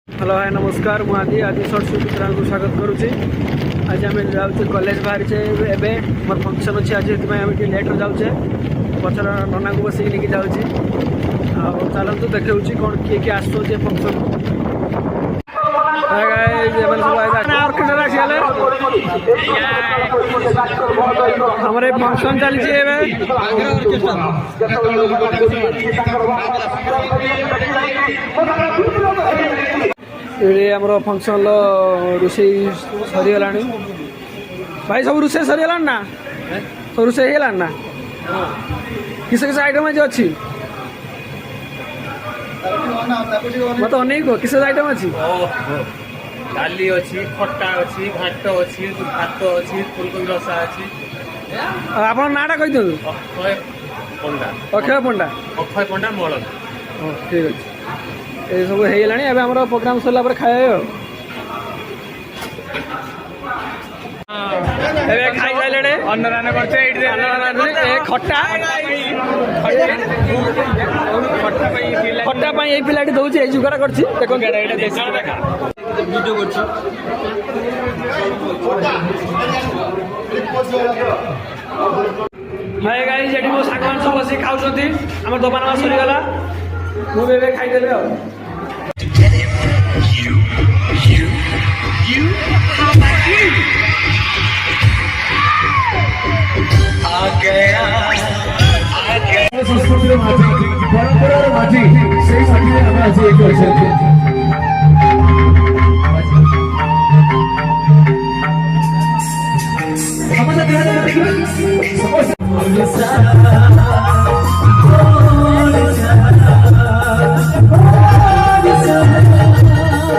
Hello hi नमस्कार मु आदि आदि शॉर्ट्स यूट्यूब चैनल को स्वागत करुच्ची। आज आम जाऊे कॉलेज बाहरी एवं मोर फंक्शन अच्छे आज ये लेट्रे जाऊे पचर नना को बस नहीं जाऊँगी चलतु देखा कौन किए किए आस फंक्शन हमारे फंक्शन चलती आमर फंक्शन रोषे सरीगला भाई सब रोषे सरीगला ना सब रोषे ना किस किस आइटम आज अच्छी मत अनेक किस आइटम अच्छी डाली अच्छी खट्टा अच्छी घाट अच्छी भात अच्छी फुलकोबी रसा अच्छी आप नाटा कही दिखाँ अक्षय पंडा अक्षय पंडा अक्षय पंडा मल ठीक अच्छे ये सब होगा एवं आम प्रोग्राम सरला खाए खाई सारे अन्नदान खट्टा खट्टा ये पिलाटी दौर जुगाड़ कर भाई गाई जे मो साग सब बस खाऊँ आम दोकान सरीगला मुझे खाईदेवी संस्कृतिर माझी परंपरार माझी से साठी आम्ही आज एक